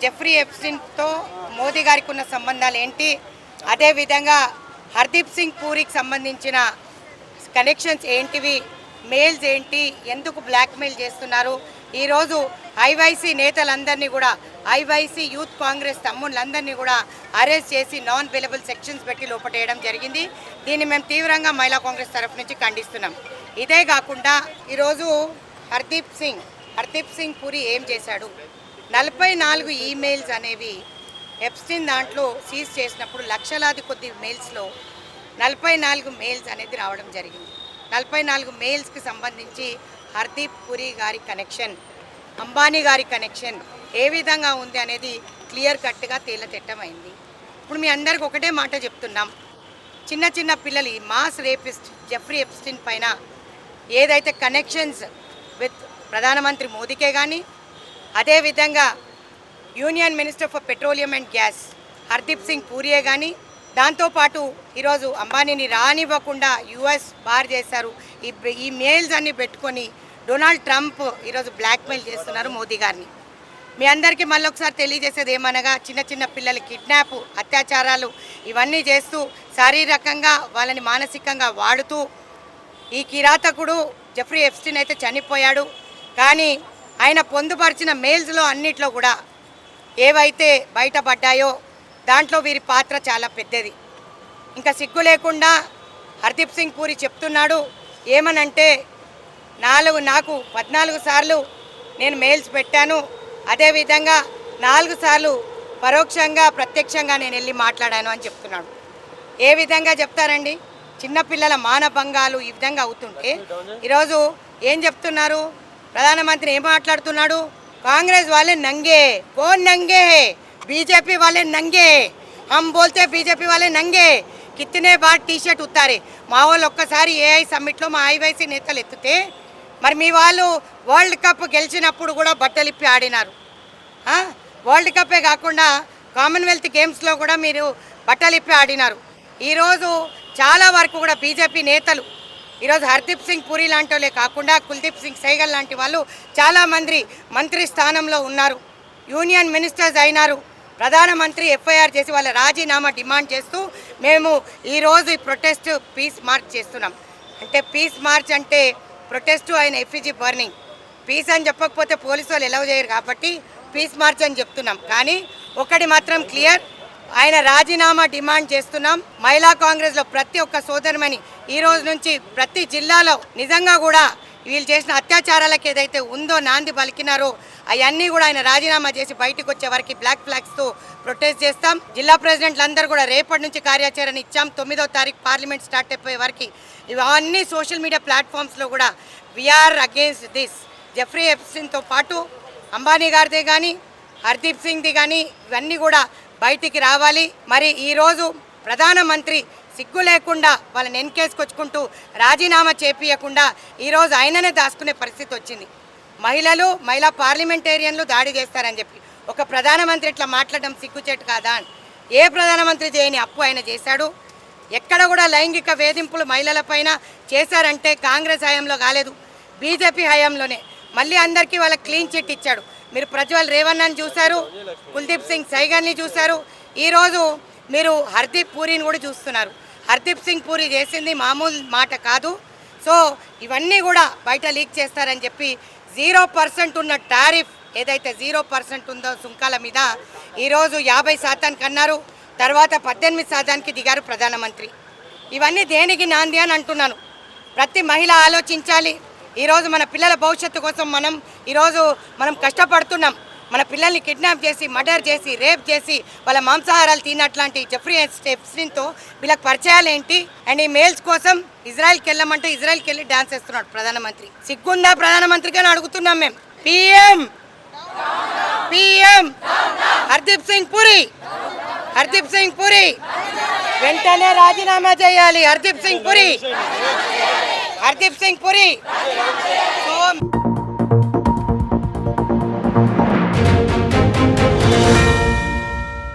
Jeffrey ఎప్స్టీన్తో Modi గారికి ఉన్న సంబంధాలు ఏంటి, అదేవిధంగా హర్దీప్ సింగ్ పూరికి సంబంధించిన కనెక్షన్స్ ఏంటివి, మెయిల్స్ ఏంటి, ఎందుకు బ్లాక్మెయిల్ చేస్తున్నారు, ఈరోజు ఐవైసీ నేతలందరినీ కూడా ఐవైసీ యూత్ కాంగ్రెస్ తమ్ముళ్ళందరినీ కూడా అరెస్ట్ చేసి నాన్ అవైలబుల్ సెక్షన్స్ పెట్టి లోపటేయడం జరిగింది. దీన్ని మేము తీవ్రంగా మహిళా కాంగ్రెస్ తరఫు నుంచి ఖండిస్తున్నాం. ఇదే కాకుండా ఈరోజు హర్దీప్ సింగ్ పూరి ఏం చేశాడు, 44 ఈమెయిల్స్ అనేవి ఎప్స్టీన్ దాంట్లో సీజ్ చేసినప్పుడు లక్షలాది కొద్ది మెయిల్స్లో 44 మెయిల్స్ అనేది రావడం జరిగింది. 44 మెయిల్స్కి సంబంధించి హర్దీప్ పూరి గారి కనెక్షన్, అంబానీ గారి కనెక్షన్ ఏ విధంగా ఉంది అనేది క్లియర్ కట్గా తేలతెట్టమైంది. ఇప్పుడు మీ అందరికి ఒకటే మాట చెప్తున్నాం, చిన్న చిన్న పిల్లలు మాస్ రేపిస్ట్ జెఫ్రీ ఎప్స్టీన్ పైన ఏదైతే కనెక్షన్స్ విత్ ప్రధానమంత్రి మోదీకే కానీ, అదేవిధంగా union minister for petroleum and gas Hardeep Singh పూరియే కానీ, దాంతోపాటు ఈరోజు అంబానీని రానివ్వకుండా యుఎస్ బార్ చేశారు. ఈ మెయిల్స్ అన్నీ పెట్టుకొని డొనాల్డ్ ట్రంప్ ఈరోజు బ్లాక్మెయిల్ చేస్తున్నారు మోదీ గారిని. మీ అందరికీ మళ్ళీ ఒకసారి తెలియజేసేది ఏమనగా, చిన్న చిన్న పిల్లలు కిడ్నాప్, అత్యాచారాలు ఇవన్నీ చేస్తూ శారీరకంగా వాళ్ళని మానసికంగా వాడుతూ ఈ కిరాతకుడు జెఫ్రీ ఎప్స్టీన్ అయితే చనిపోయాడు. కానీ ఆయన పొందుపరిచిన మెయిల్స్లో అన్నిట్లో కూడా ఏవైతే బయటపడ్డాయో దాంట్లో వీరి పాత్ర చాలా పెద్దది. ఇంకా సిగ్గు లేకుండా హర్దీప్ సింగ్ పూరి చెప్తున్నాడు ఏమనంటే, నాకు 14 సార్లు నేను మెయిల్స్ పెట్టాను, అదేవిధంగా 4 సార్లు పరోక్షంగా ప్రత్యక్షంగా నేను వెళ్ళి మాట్లాడాను అని చెప్తున్నాడు. ఏ విధంగా చెప్తారండి? చిన్నపిల్లల మానభంగాలు ఈ విధంగా అవుతుంటే ఈరోజు ఏం చెప్తున్నారు? ప్రధానమంత్రి ఏం మాట్లాడుతున్నాడు? కాంగ్రెస్ వాళ్ళే నంగే, కౌన్ నంగే, बीजेपी वाले नंगे, हम बोलते बीजेपी वाले नंगे, कितने बार टी शर्ट उतारे. మా వాళ్ళు ఒక్కసారి ఏఐ సమ్మిట్లో మా ఐవైసీ నేతలు ఎత్తితే మరి మీ వాళ్ళు వరల్డ్ కప్ గెలిచినప్పుడు కూడా బట్టలిప్పి ఆడినారు. వరల్డ్ కప్పే కాకుండా కామన్వెల్త్ గేమ్స్లో కూడా మీరు బట్టలిప్పి ఆడినారు. ఈరోజు చాలా వరకు కూడా బీజేపీ నేతలు ఈరోజు హర్దీప్ సింగ్ పూరి లాంటి వాళ్ళే కాకుండా కుల్దీప్ సింగ్ సైగల్ లాంటి వాళ్ళు చాలామంది మంత్రి స్థానంలో ఉన్నారు, యూనియన్ మినిస్టర్స్ అయినారు. ప్రధానమంత్రి ఎఫ్ఐఆర్ చేసి వాళ్ళ రాజీనామా డిమాండ్ చేస్తూ మేము ఈరోజు ఈ ప్రొటెస్ట్ పీస్ మార్చ్ చేస్తున్నాం. అంటే పీస్ మార్చ్ అంటే ప్రొటెస్ట్ ఆయన ఎఫ్ఈజీ బర్నింగ్, పీస్ అని చెప్పకపోతే పోలీసు వాళ్ళు ఎలవ్ చేయరు కాబట్టి పీస్ మార్చ్ అని చెప్తున్నాం. కానీ ఒకటి మాత్రం క్లియర్, ఆయన రాజీనామా డిమాండ్ చేస్తున్నాం. మహిళా కాంగ్రెస్లో ప్రతి ఒక్క సోదరుమని ఈ రోజు నుంచి ప్రతి జిల్లాలో నిజంగా కూడా వీళ్ళు చేసిన అత్యాచారాలకు ఏదైతే ఉందో నాంది పలికినారో అవన్నీ కూడా ఆయన రాజీనామా చేసి బయటకు వచ్చే వరకు బ్లాక్ ఫ్లాగ్స్తో ప్రొటెస్ట్ చేస్తాం. జిల్లా ప్రెసిడెంట్లు అందరూ కూడా రేపటి నుంచి కార్యాచరణ ఇచ్చాం. 9వ తారీఖు పార్లమెంట్ స్టార్ట్ అయిపోయే వరకు ఇవన్నీ సోషల్ మీడియా ప్లాట్ఫామ్స్లో కూడా వీఆర్ అగేన్స్ట్ దిస్. జెఫ్రీ ఎప్స్టీన్తో పాటు అంబానీ గారిదే కానీ హర్దీప్ సింగ్ది కానీ ఇవన్నీ కూడా బయటికి రావాలి. మరి ఈరోజు ప్రధానమంత్రి సిగ్గు లేకుండా వాళ్ళని ఎన్కేసుకొచ్చుకుంటూ రాజీనామా చేపియకుండా ఈరోజు ఆయననే దాచుకునే పరిస్థితి వచ్చింది. మహిళా పార్లమెంటేరియన్లు దాడి చేస్తారని చెప్పి ఒక ప్రధానమంత్రి ఇట్లా మాట్లాడడం సిగ్గుచేటు కాదా? ఏ ప్రధానమంత్రి చేయని అప్పు ఆయన చేశాడు. ఎక్కడ కూడా లైంగిక వేధింపులు మహిళలపైన చేశారంటే కాంగ్రెస్ హయాంలో కాలేదు, బీజేపీ హయాంలోనే. మళ్ళీ అందరికీ వాళ్ళ క్లీన్ చిట్ ఇచ్చాడు. మీరు ప్రజ్వల్ రేవన్నని చూశారు, కుల్దీప్ సింగ్ సైగల్ని చూశారు, ఈరోజు మీరు హర్దీప్ పూరిని కూడా చూస్తున్నారు. హర్దీప్ సింగ్ పూరి చేసింది మామూలు మాట కాదు. సో ఇవన్నీ కూడా బయట లీక్ చేస్తారని చెప్పి 0% ఉన్న టారిఫ్ ఏదైతే 0% ఉందో సుంకాల మీద ఈరోజు 50% అన్నారు, తర్వాత 18% దిగారు ప్రధానమంత్రి. ఇవన్నీ దేనికి నాంది అని అంటున్నాను. ప్రతి మహిళ ఆలోచించాలి. ఈరోజు మన పిల్లల భవిష్యత్తు కోసం మనం కష్టపడుతున్నాం. మన పిల్లల్ని కిడ్నాప్ చేసి మర్డర్ చేసి రేప్ చేసి వాళ్ళ మాంసాహారాలు తిన్నట్లాంటి జెఫ్రీ ఎప్స్టీన్తో వీళ్ళకి పరిచయాలు ఏంటి? అండ్ ఈ మెయిల్స్ కోసం ఇజ్రాయెల్కి వెళ్ళమంటే ఇజ్రాయెల్కి వెళ్ళి డాన్స్ చేస్తున్నాడు ప్రధానమంత్రి. సిగ్గుందా ప్రధానమంత్రికి అని అడుగుతున్నాం మేము. పిఎం హర్దీప్ సింగ్ పూరి. హర్దీప్ సింగ్ పురి వెంటనే రాజీనామా చేయాలి. హర్దీప్ సింగ్ పురి సో